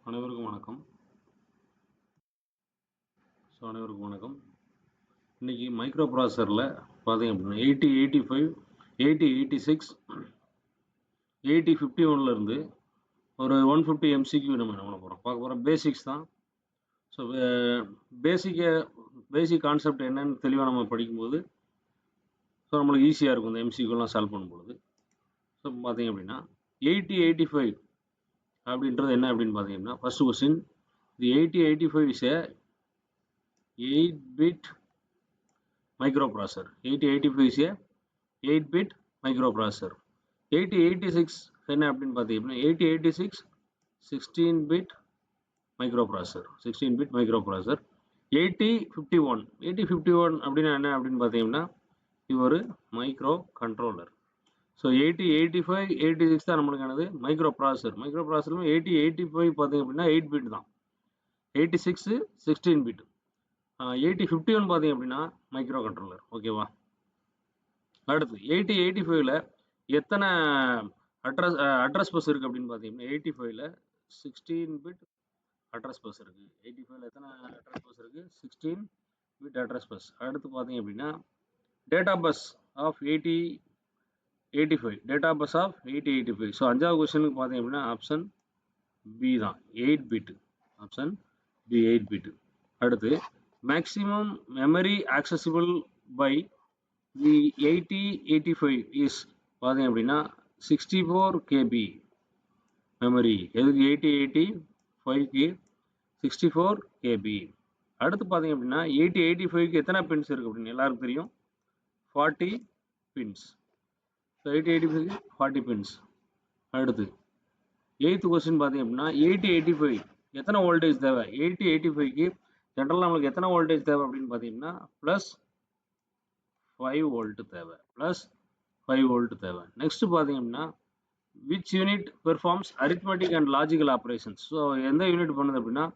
அனைவருக்கும் வணக்கம். இன்னைக்கு மைக்ரோ ப்ராசஸரில் பார்த்தீங்க அப்படின்னா 8085, 8086, 8051 ஒரு 150 MCQ நம்ம என்ன பண்ண போகிறோம் பார்க்க போகிறோம். பேசிக்ஸ் தான். ஸோ பேசிக் கான்செப்ட் என்னன்னு தெளிவாக நம்ம படிக்கும்போது ஸோ நம்மளுக்கு ஈஸியாக இருக்கும் இந்த MCQலாம் சால்வ் பண்ணும்பொழுது. ஸோ பார்த்தீங்க அப்படின்னா 8085 அப்படின்றது என்ன அப்படின்னு பார்த்தீங்கன்னா, first question, the 8085 is 8-bit microprocessor. 8085 is a 8-bit microprocessor. 8086 என்ன அப்படின்னு பார்த்தீங்கன்னா 8086 16-bit microprocessor. 16-bit microprocessor. 8051 அப்படின்னா என்ன அப்படின்னு பார்த்தீங்கன்னா இது ஒரு மைக்ரோ கண்ட்ரோலர். ஸோ 8085, 86 தான் நம்மளுக்கானது மைக்ரோ ப்ராசஸர். மைக்ரோ ப்ராசஸரும் 8085 பார்த்தீங்க அப்படின்னா 8-bit தான். 86 16-bit. 8051 பார்த்தீங்க அப்படின்னா மைக்ரோ கண்ட்ரோலர். ஓகேவா? அடுத்து 8085ல எத்தனை அட்ரஸ் பஸ் இருக்குது அப்படின்னு பார்த்தீங்கன்னா 85ல 16-bit அட்ரஸ் பஸ் இருக்குது. 85ல எத்தனை அட்ரஸ் பஸ் இருக்குது? 16-bit address bus. அடுத்து பார்த்தீங்க அப்படின்னா data bus of 8085. Data bus of 8085. So 5வது கொஸ்டினுக்கு பார்த்தீங்க அப்படின்னா ஆப்ஷன் பி தான், 8-bit. Option B 8-bit. அடுத்து maximum memory accessible by the 8085 is பார்த்தீங்க அப்படின்னா 64 KB மெமரி. எதுக்கு? 8085க்கு 64 KB. அடுத்து பார்த்தீங்க அப்படின்னா 8085க்கு எத்தனை பின்ஸ் இருக்குது அப்படின்னு எல்லாருக்கும் தெரியும், 40 பின்ஸ். So 8085க்கு 40 pins. அடுத்து 8th கொஸ்டின் பார்த்தீங்க அப்படின்னா 8085 எத்தனை வோல்டேஜ் தேவை? 8085க்கு ஜென்ரலாக நம்மளுக்கு எத்தனை வோல்டேஜ் தேவை அப்படின்னு பார்த்தீங்கன்னா +5 வோல்ட் தேவை. +5 வோல்ட் தேவை. நெக்ஸ்ட் பார்த்தீங்க அப்படின்னா which unit performs arithmetic and logical operations. So எந்த யூனிட் பண்ணுது அப்படின்னா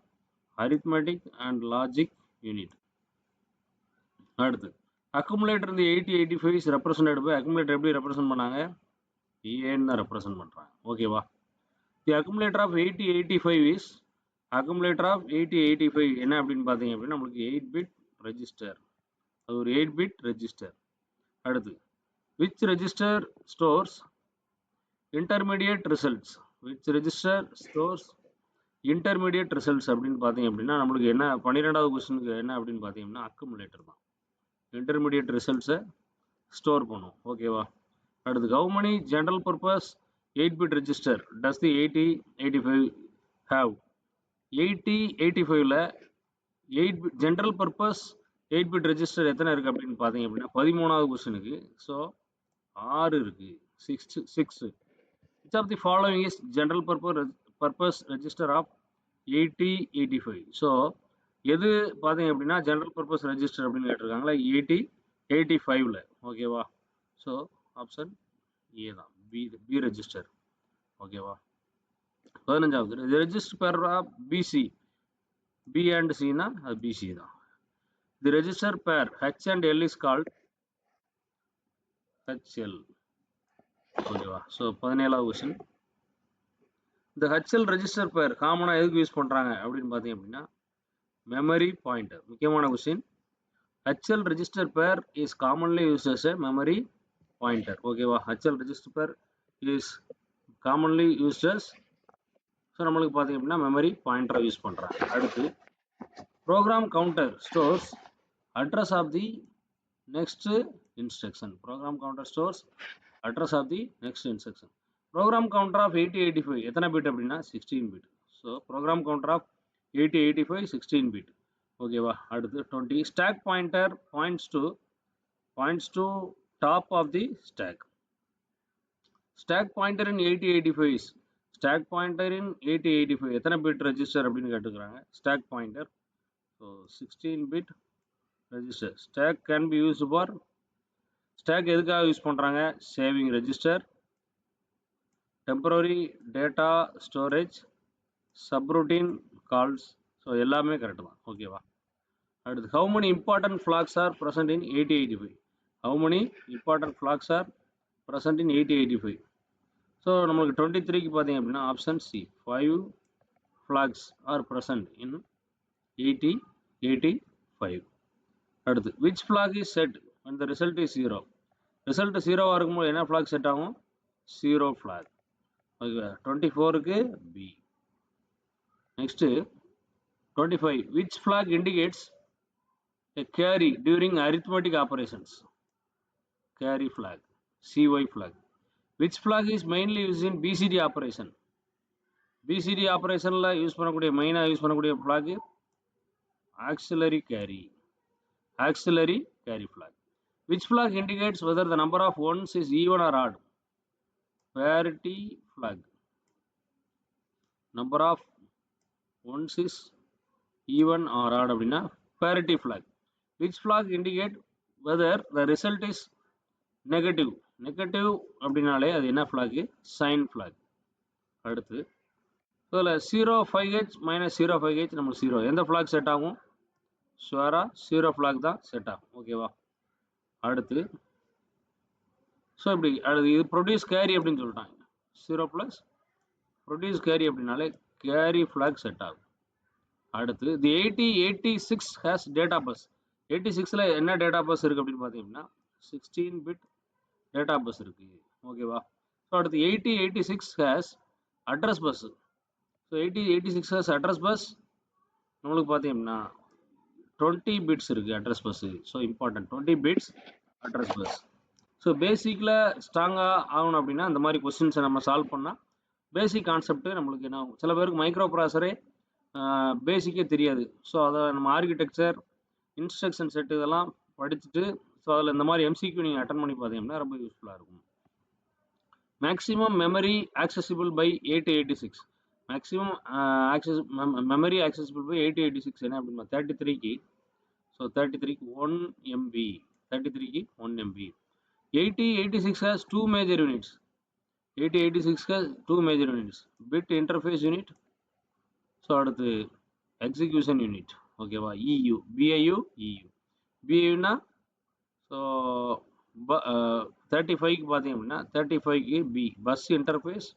அரித்மெட்டிக் அண்ட் லாஜிக் யூனிட். அடுத்து அக்குமுலேட்டர் இந்த 8085 இஸ் ரெப்ரசன்டட் பை, அக்குமுலேட்டர் எப்படி ரெப்ரசன்ட் பண்ணாங்க? ஏன்னு தான் ரெப்ரசன்ட் பண்ணுறாங்க. ஓகேவா? The accumulator of 8085 is, accumulator of 8085 என்ன அப்படின்னு பார்த்தீங்க அப்படின்னா நம்மளுக்கு 8-bit ரெஜிஸ்டர். அது ஒரு 8-bit ரெஜிஸ்டர். அடுத்து which register stores intermediate results. Which register stores intermediate results அப்படின்னு பார்த்தீங்க அப்படின்னா நம்மளுக்கு என்ன 12வது கொஸ்டினுக்கு என்ன அப்படின்னு பார்த்தீங்கன்னா அக்குமுலேட்டர் தான் இன்டர்மீடியட் ரிசல்ட்ஸை ஸ்டோர் பண்ணும். ஓகேவா? அடுத்து how many general purpose 8-bit register does the 8085 have? 8085ல 8-bit general purpose 8-bit register எத்தனை இருக்குது அப்படின்னு பார்த்தீங்க அப்படின்னா 13வது கொஸ்டினுக்கு ஸோ 6 இருக்குது. 6. Which of the following is general purpose register of 8085? So எது பார்த்தீங்க அப்படின்னா ஜென்ரல் பர்பஸ் ரெஜிஸ்டர் அப்படின்னு கேட்டிருக்காங்களா 8085ல. ஓகேவா? ஸோ ஆப்ஷன் ஏ தான், பி ரெஜிஸ்டர். ஓகேவா? 15வது register pair of PC. B and சினா அது பிசி தான். The register pair H and L is called HL. ஓகேவா? ஸோ 17வது கொஸ்டின், இந்த ஹெச்எல் ரெஜிஸ்டர் பேர் காமனாக எதுக்கு யூஸ் பண்ணுறாங்க அப்படின்னு பார்த்தீங்க அப்படின்னா மெமரி பாயிண்டர். முக்கியமான question. HL register pair is commonly used as a memory pointer. ஓகேவா? HL register pair is commonly used as, so நம்மளுக்கு பார்த்தீங்க அப்படின்னா மெமரி பாயிண்டரை யூஸ் பண்ணுறாங்க. அடுத்து program counter stores address of the next instruction. Program counter stores address of the next instruction. Program counter of 8085 எத்தனை bit அப்படின்னா 16-bit. So program counter of 8085 16-bit. ஓகேவா? அடுத்து 20 stack pointer points to top of the stack. Stack pointer in 8085 stack pointer in 8085 எத்தனை bit register அப்படின்னு கேட்டுக்கிறாங்க. Stack pointer so 16-bit register. Stack can be used for, stack எதுக்காக use பண்ணுறாங்க? Saving register, temporary data storage, subroutine calls. So எல்லாமே correct தான். ஓகேவா? அடுத்து how many important flags are present in 8085? how many important flags are present in 8085? So நம்மளுக்கு 23க்கு பார்த்தீங்க அப்படின்னா option C 5 flags are present in 8085. அடுத்து which flag is set when the result is 0? Result 0 இருக்கும்போது என்ன flag set ஆகும்? 0 flag. Okay, 24க்கு B. Next 25, which flag indicates a carry during arithmetic operations? Carry flag, CY flag. Which flag is mainly used in BCD operation? BCD operationல use பண்ணக்கூடிய மெயினா use பண்ணக்கூடிய flag auxiliary carry flag. Which flag indicates whether the number of ones is even or odd? Parity flag. Number of ones is even or odd அப்படின்னா parity flag. Which flag indicate whether the result is negative அப்படின்னாலே அது என்ன flag? Sign flag. அடுத்து இதில் 05H - 05H நமக்கு 0. எந்த flag set ஆகும்? ஷுவரா 0 flag தான் செட் ஆகும். ஓகேவா? அடுத்து ஸோ இப்படி அடுத்து இது ப்ரொடியூஸ் கேரி அப்படின்னு சொல்லிட்டாங்க. 0 + ப்ரொடியூஸ் கேரி அப்படின்னாலே கேரி ஃப்ளாக் செட் ஆகும். அடுத்து தி 8086 ஹேஸ் டேட்டா பஸ். 86ல் என்ன டேட்டா பஸ் இருக்குது அப்படின்னு பார்த்தீங்கன்னா 16 பிட் டேட்டா பஸ் இருக்குது. ஓகேவா? ஸோ அடுத்து 8086 has address bus. So 8086 has address bus நம்மளுக்கு பார்த்தீங்கன்னா 20 பிட்ஸ் இருக்குது address bus. So important 20 bits address bus. So பேசிக்கில் ஸ்ட்ராங்காக ஆகணும் அப்படின்னா அந்த மாதிரி கொஸ்டின்ஸை நம்ம சால்வ் பண்ணால் பேசிக் கான்செப்ட்டு நம்மளுக்கு என்ன ஆகும்? சில பேருக்கு மைக்ரோ ப்ராசரே பேசிக்கே தெரியாது. ஸோ அதை நம்ம ஆர்கிடெக்சர், இன்ஸ்ட்ரக்ஷன் செட் இதெல்லாம் படிச்சுட்டு ஸோ அதில் இந்த மாதிரி எம்சிக்யூ நீங்கள் அட்டன் பண்ணி பார்த்தீங்கன்னா ரொம்ப யூஸ்ஃபுல்லாக இருக்கும். Maximum memory accessible by 8086. Maximum memory accessible by 8086 என்ன அப்படின்னா 33க்கு. ஸோ 33க்கு 1 MB. 33க்கு 1 MB. 8086 has 2 major units. 8086 has 2 major units. Bit interface unit. So அடுத்து execution unit. ஓகேவா? EU, BIU, EU. BIU னா ஸோ 35க்கு பார்த்தீங்க அப்படின்னா 35க்கு B, bus interface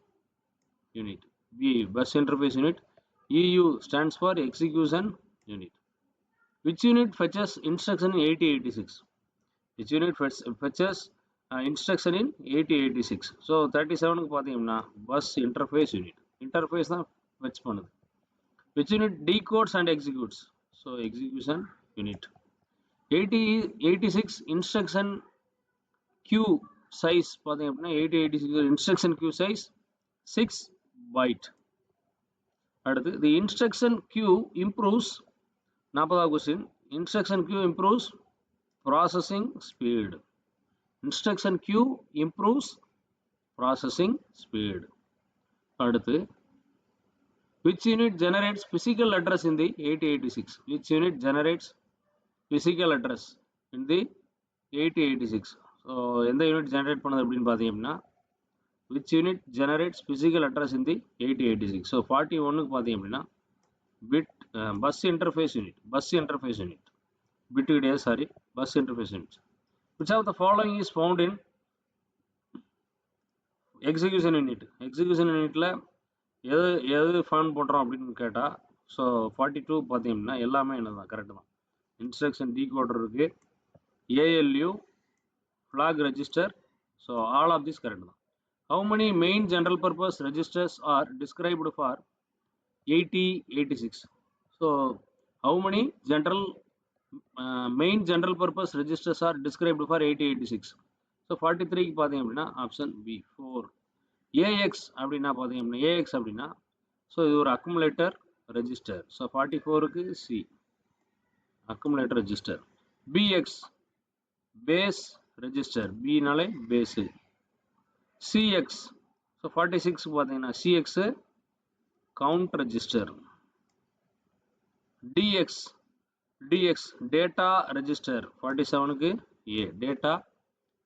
unit. BIU, bus interface unit. EU stands for execution unit. Which unit fetches instruction in 8086? Which unit fetches instruction in 8086? So 37க்கு பார்த்தீங்கன்னா bus interface unit. Interface தான் fetch பண்ணுது. which unit decodes and executes? So execution unit. 8086 instruction queue size பார்த்தீங்க அப்படின்னா 8086 instruction queue size 6 byte. அடுத்து the instruction queue improves. 40வது question. Instruction queue improves processing speed. Instruction queue improves processing speed. அடுத்து which unit generates physical address in the 8086? Which unit generates physical address in the 8086? So எந்த unit generate பண்ணுது அப்படின்னு பார்த்தீங்கன்னா which unit generates physical address in the 8086? So 41க்கு பார்த்தீங்க அப்படின்னா bit bus interface unit. bit கிடையாது, sorry, bus interface unit. Which of the following is found in execution unit? Execution unitல எது found பண்ணுறோம் அப்படின்னு கேட்டால் ஸோ 42 பார்த்தீங்கன்னா எல்லாமே என்னதான் கரெக்டு தான். இன்ஸ்ட்ரக்ஷன் டீகோடர் இருக்குது, ALU, flag register. So all of this correct தான். How many main general purpose registers are described for 8086? So how many main general purpose registers are described for 8086? So 43க்கு பார்த்தீங்க அப்படின்னா option B 4. AX அப்படின்னா பார்த்தீங்க அப்படின்னா AX அப்படின்னா so இது ஒரு accumulator register. So 44க்கு C accumulator register. BX base register, Bனாலே பேஸு. CX ஸோ 46க்கு பார்த்தீங்கன்னா CX count register. DX data register. 47க்கு A data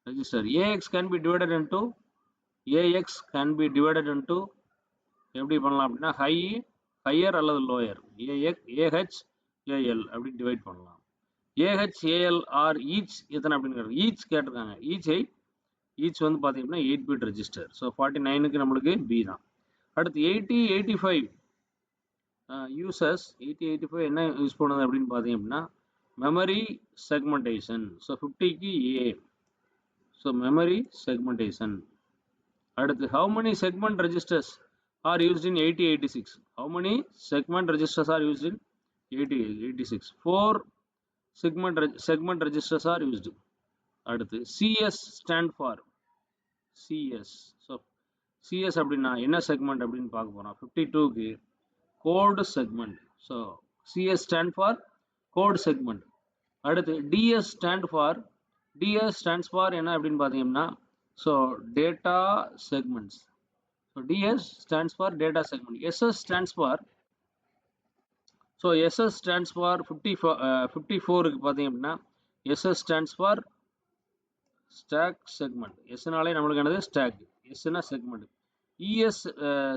register. AX can be divided into எப்படி பண்ணலாம் அப்படின்னா ஹையர் அல்லது லோயர். AH AL அப்படி டிவைட் பண்ணலாம். AH AL ஆர் ஈச் எத்தனை அப்படின்னு ஈச் கேட்டிருக்காங்க. ஈச் வந்து பார்த்தீங்கன்னா 8 பிட் ரெஜிஸ்டர். ஸோ 49க்கு நம்மளுக்கு B தான். அடுத்து 8085 யூசர்ஸ் 8085 என்ன யூஸ் பண்ணுது அப்படின்னு பார்த்தீங்க அப்படின்னா மெமரி செக்மெண்டேஷன். ஸோ 50க்கு ஏ. So memory segmentation. அடுத்து how many segment registers are used in 8086? How many segment registers are used in 8086? 4 segment registers are used. அடுத்து CS stand for CS. So CS அப்படின்னா என்ன segment அப்படின்னு பார்க்க போகிறோம். 52க்கு code segment. So CS stand for code segment. அடுத்து DS stand for என்ன அப்படின்னு பார்த்தீங்கன்னா so data segments. So DS stands for data segment. SS stands for 54க்கு பார்த்தீங்க அப்படின்னா SS stands for stack segment. Sனாலே நம்மளுக்கு என்னது stack. Sனா segment. ES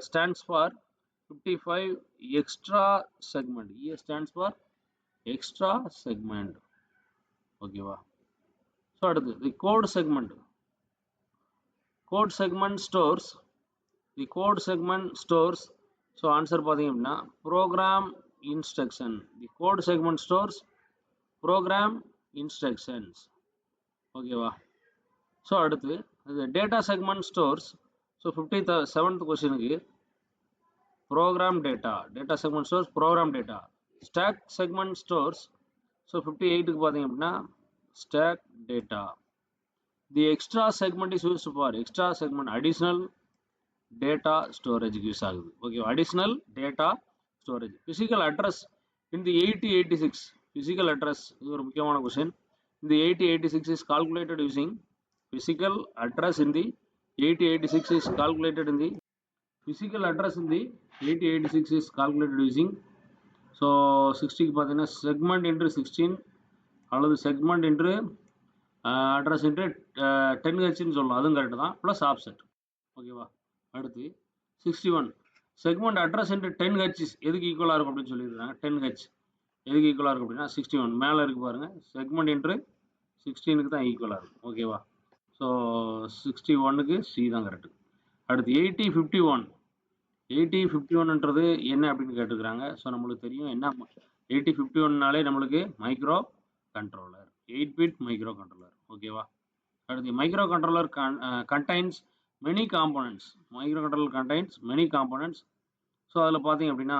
stands for 55 extra segment. ES stands for extra segment. ஓகேவா? So அடுத்து the code segment. Code segment stores. The code segment stores. So answer பார்த்தீங்க அப்படின்னா program instruction. The code segment stores program instructions. ஓகேவா? So அடுத்து இது data segment stores. So 57th கொஸ்டினுக்கு program data. Data segment stores program data. Stack segment stores. So 58க்கு பார்த்தீங்க அப்படின்னா stack data. The extra segment is used for extra segment additional data ஸ்டோரேஜுக்கு use ஆகுது. Okay, additional data storage. Physical address இந்த 8086 physical address இது ஒரு முக்கியமான question. இந்த 8086 is calculated using physical address in the 8086 is calculated in the physical address in the 8086 is calculated using. So 60க்கு பார்த்தீங்கன்னா segment இன்ட்ரு 16 அல்லது செக்மெண்ட் இன்ட்ரு அட்ரஸ் இன்ட்ரு 10Hன்னு சொல்லலாம். அதுவும் கரெக்டு தான். Plus offset. ஓகேவா? அடுத்து 61 செக்மெண்ட் அட்ரஸ் இன்ட்ரு 10H எதுக்கு ஈக்குவலாக இருக்கும் அப்படின்னு சொல்லியிருக்காங்க. 10H எதுக்கு ஈக்குவலாக இருக்கும் அப்படின்னா 61 மேலே இருக்கு பாருங்கள். செக்மெண்ட் இன்ட்ரு 16க்கு தான் ஈக்குவலாக இருக்கும். ஓகேவா? ஸோ 61க்கு சி தான் கரெக்டு. அடுத்து 8051ன்றது என்ன அப்படின்னு கேட்டுக்கிறாங்க. ஸோ நம்மளுக்கு தெரியும் என்ன 8051னாலே நம்மளுக்கு micro controller, 8-bit micro controller. ஓகேவா? அடுத்து micro controller contains many components. Micro controller contains many components. So அதில் பார்த்தீங்க அப்படின்னா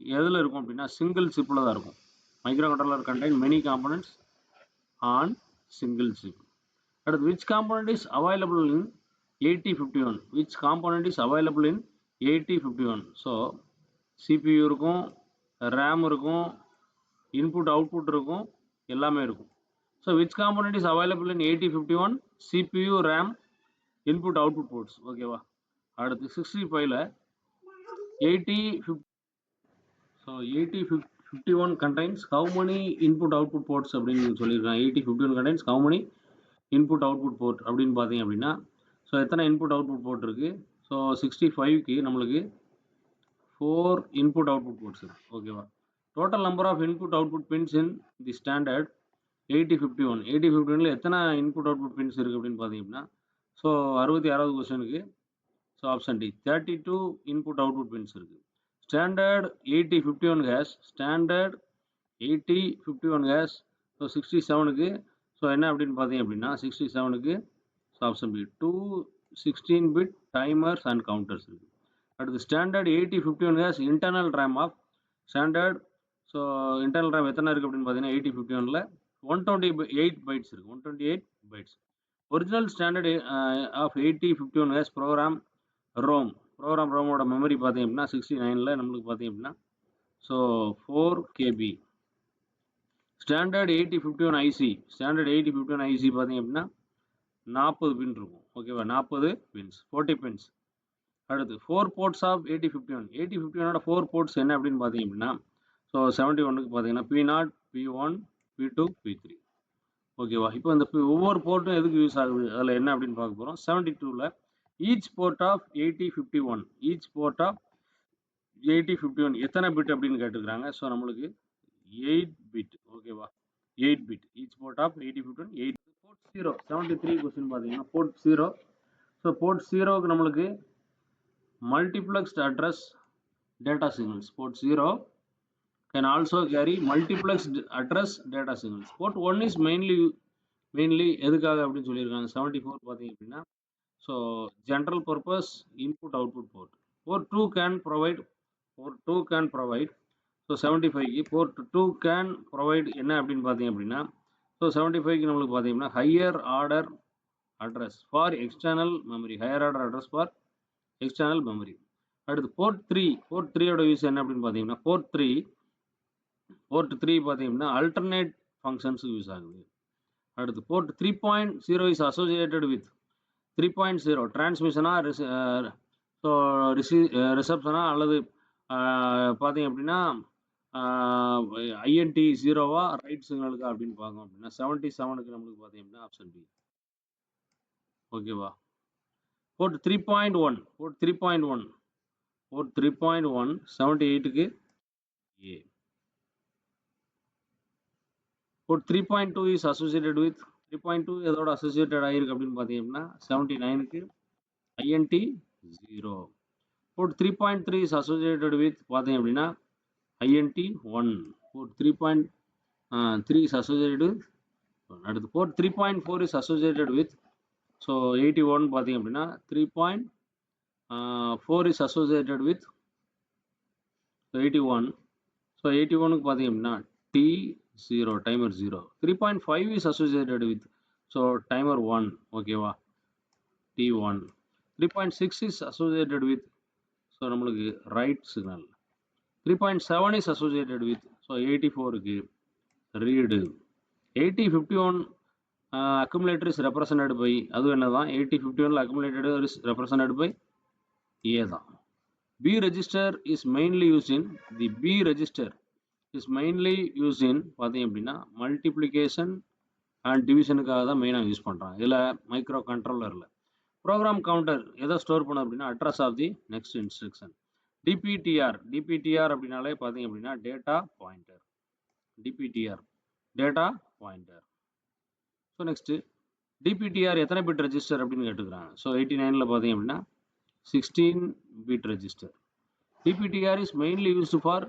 எதில் இருக்கும் அப்படின்னா சிங்கிள் சிப்பில் தான் இருக்கும். Microcontroller contain many components on single chip. அடுத்து which component is available in 8051? Which component is available in 8051? So CPU இருக்கும், ரேம் இருக்கும், இன்புட் அவுட்புட் இருக்கும், எல்லாமே இருக்கும். So which component is available in 8051? CPU, RAM, input output ports. ஓகேவா? அடுத்து 65ல் 8051 contains how many input output ports அப்படின்னு சொல்லியிருக்காங்க. 8051 contains how many input output port அப்படின்னு பார்த்தீங்க அப்படின்னா ஸோ எத்தனை இன்புட் அவுட்புட் போர்ட் இருக்குது. ஸோ 65க்கு நம்மளுக்கு 4 இன்புட் அவுட்புட் போர்ட்ஸ் இருக்குது. ஓகேவா? Total number of input output pins in the standard 8051ல் எத்தனை இன்புட் அவுட்புட் பின்ஸ் இருக்குது அப்படின்னு பார்த்தீங்க அப்படின்னா ஸோ 66வது கொஸ்டினுக்கு so option D 32 input output pins இருக்குது. Standard 8051 has standard 8051 has so 67க்கு ஸோ என்ன அப்படின்னு பார்த்தீங்க அப்படின்னா 67க்கு so option B 2 16-bit timers and counters இருக்குது. அடுத்து standard 8051 has internal RAM of standard. So internal RAM எத்தனை இருக்குது அப்படின்னு பார்த்தீங்கன்னா 8051ல் 128 பைட்ஸ் இருக்குது. 128 bytes. Original standard of 8051 has program ROM. Program ரோமோட மெமரி பார்த்தீங்க அப்படின்னா 69ல் நம்மளுக்கு பார்த்தீங்க அப்படின்னா so 4 KB. Standard 8051 IC. Standard 8051 IC பார்த்தீங்க அப்படின்னா 40 பின் இருக்கும். ஓகேவா? 40 பின்ஸ், 40 பின்ஸ். அடுத்து 4 போர்ட்ஸ் ஆஃப் 8051. 8051ஓட 4 போர்ட்ஸ் என்ன அப்படின்னு பார்த்தீங்க அப்படின்னா ஸோ 71க்கு பார்த்தீங்கன்னா P0, P1, P2, P3. ஓகேவா? இப்போ இந்த ஒவ்வொரு போர்ட்டும் எதுக்கு யூஸ் ஆகுது அதில் என்ன அப்படின்னு பார்க்க போகிறோம். 72ல் each port of 8051 எத்தனை பிட் அப்படின்னு கேட்டுக்கிறாங்க. ஸோ நம்மளுக்கு 8 பிட். ஓகேவா? 8 bit each port of 8051 8. Port 0 73 question பார்த்தீங்கன்னா போர்ட் 0. ஸோ போர்ட் 0க்கு நம்மளுக்கு multiplexed address data signals. Port 0 can also carry multiplex address data signals. Port 1 is mainly எதுக்காக அப்படின்னு சொல்லியிருக்காங்க 74 பார்த்தீங்க அப்படின்னா so general purpose input output port. Port 2 can provide so 75க்கு port 2 can provide என்ன அப்படின்னு பார்த்தீங்க அப்படின்னா ஸோ 75க்கு நம்மளுக்கு பார்த்தீங்கன்னா higher order address for external memory. அடுத்து போர்ட் 3யோட யூஸ் என்ன அப்படின்னு பார்த்தீங்கன்னா போர்ட் 3 பார்த்தீங்கன்னா அல்டர்னேட் ஃபங்க்ஷன்ஸுக்கு யூஸ் ஆகுது. அடுத்து போர்ட் 3.0 இஸ் அசோசியேட்டட் வித் 3.0 டிரான்ஸ்மிஷனா ஸோ ரிசப்ஷனா அல்லது பார்த்தீங்க அப்படின்னா ஐஎன்டி 0வா ரைட் சிக்னலுக்கா அப்படின்னு பார்க்கணும் அப்படின்னா 77க்கு நம்மளுக்கு பார்த்தீங்க அப்படின்னா ஆப்ஷன் பி. ஓகேவா. போர்ட் 3.1 78க்கு A. Port 3.2 is associated with 3.2 எதோட அசோசியேட்டட் ஆகிருக்கு அப்படின்னு பார்த்தீங்கன்னா 79க்கு INT 0. Port 3.3 is associated with பார்த்தீங்க அப்படின்னா INT 1. Port 3.3 is associated with அடுத்து port 3.4 is associated with so 81 பார்த்தீங்க அப்படின்னா 3.4 இஸ் அசோசியேட்டட் வித் 81. ஸோ 81க்கு பார்த்தீங்க அப்படின்னா T0 timer 0. 3.5 is associated with so timer 1. ஓகேவா T1. 3.6 is associated with so நம்மளுக்கு write signal. 3.7 is associated with so 84க்கு read. 8051 accumulator is represented by அதுவும் என்னதான் 8051ல accumulator is represented by A தான். B register is mainly used in பார்த்தீங்க அப்படின்னா multiplication and டிவிஷனுக்காக தான் மெயினாக யூஸ் பண்ணுறாங்க. இதில் மைக்ரோ கண்ட்ரோலரில் ப்ரோக்ராம் கவுண்டர் எதை ஸ்டோர் பண்ண அப்படின்னா address of the next instruction. DPTR அப்படின்னாலே பார்த்தீங்க அப்படின்னா data pointer. So next DPTR எத்தனை பிட் ரெஜிஸ்டர் அப்படின்னு கேட்டுக்கிறாங்க. ஸோ 89ல் பார்த்தீங்க அப்படின்னா 16 bit register. DPTR is mainly used for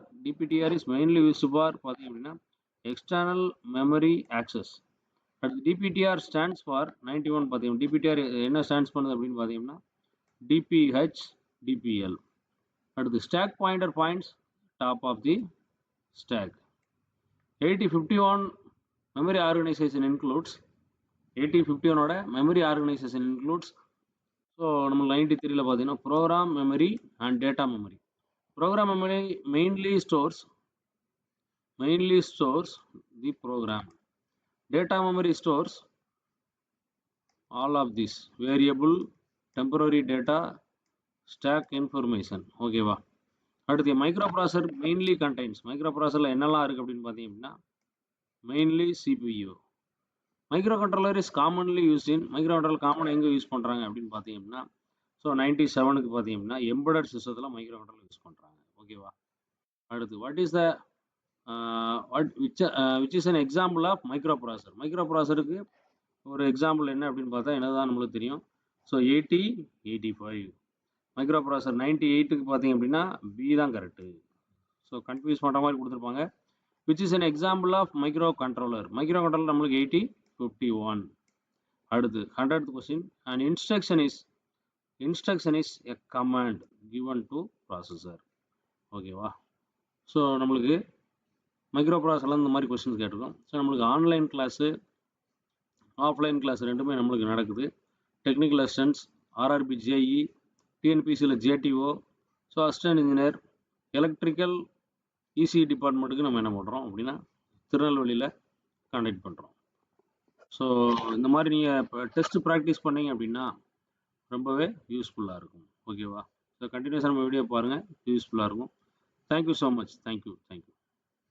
பார்த்தீங்க அப்படின்னா எக்ஸ்டர்னல் மெமரி ஆக்சஸ். அடுத்து டிபிடிஆர் ஸ்டாண்ட்ஸ் ஃபார் 91 பார்த்தீங்கன்னா டிபிடிஆர் என்ன ஸ்டாண்ட்ஸ் பண்ணுது அப்படின்னு பார்த்தீங்கன்னா டிபிஎல். அடுத்து stack pointer points top of the stack. 8051 memory organisation includes 8051ஓட மெமரி ஆர்கனைசேஷன் இன்க்ளூட்ஸ் ஸோ நம்ம 93ல் பார்த்தீங்கன்னா program memory and data memory. Program memory mainly stores the program. Data memory stores all of this variable temporary data stack information. ஓகேவா. அடுத்து microprocessor mainly contains micro ப்ராசஸரில் என்னெல்லாம் இருக்குது அப்படின்னு பார்த்தீங்க அப்படின்னா mainly CPU. Microcontroller is commonly use in microcontroller common எங்கே use பண்ணுறாங்க அப்படின்னு பார்த்தீங்கன்னா ஸோ 97க்கு பார்த்தீங்கன்னா எம்படட் சிஸ்டத்தில் மைக்ரோ கண்ட்ரோலர் யூஸ் பண்ணுறாங்க. ஓகேவா. அடுத்து what is the which is an example of micro ப்ராசஸருக்கு ஒரு எக்ஸாம்பிள் என்ன அப்படின்னு பார்த்தா என்னதான் நம்மளுக்கு தெரியும். ஸோ 85 மைக்ரோ ப்ராசஸர் 98க்கு பார்த்தீங்க அப்படின்னா பி தான் கரெக்டு. ஸோ கன்ஃபியூஸ் பண்ணுற மாதிரி கொடுத்துருப்பாங்க. Which is an example of microcontroller நம்மளுக்கு 8051. அடுத்து 100th question. And instruction is a command given to processor. ஓகேவா. ஸோ நம்மளுக்கு மைக்ரோ ப்ராசஸரில் இந்த மாதிரி கொஸ்டின்ஸ் கேட்டிருக்கோம். ஸோ நம்மளுக்கு ஆன்லைன் கிளாஸு ஆஃப்லைன் கிளாஸ் ரெண்டுமே நம்மளுக்கு நடக்குது. டெக்னிக்கல் அசிஸ்டன்ஸ் ஆர்ஆர்பி ஜேஇ டிஎன்பிசியில் JDO so assistant engineer electrical EC டிபார்ட்மெண்ட்டுக்கு நம்ம என்ன பண்ணுறோம் அப்படின்னா திருநெல்வேலியில் கான்டாக்ட் பண்ணுறோம். ஸோ இந்த மாதிரி நீங்கள் இப்போ டெஸ்ட் ப்ராக்டிஸ் பண்ணீங்க அப்படின்னா ரொம்பவே யூஸ்ஃபுல்லாக இருக்கும். ஓகேவா. ஸோ கண்டினியூஸாக நம்ம வீடியோ பாருங்கள், யூஸ்ஃபுல்லாக இருக்கும். Thank you so much. தேங்க்யூ.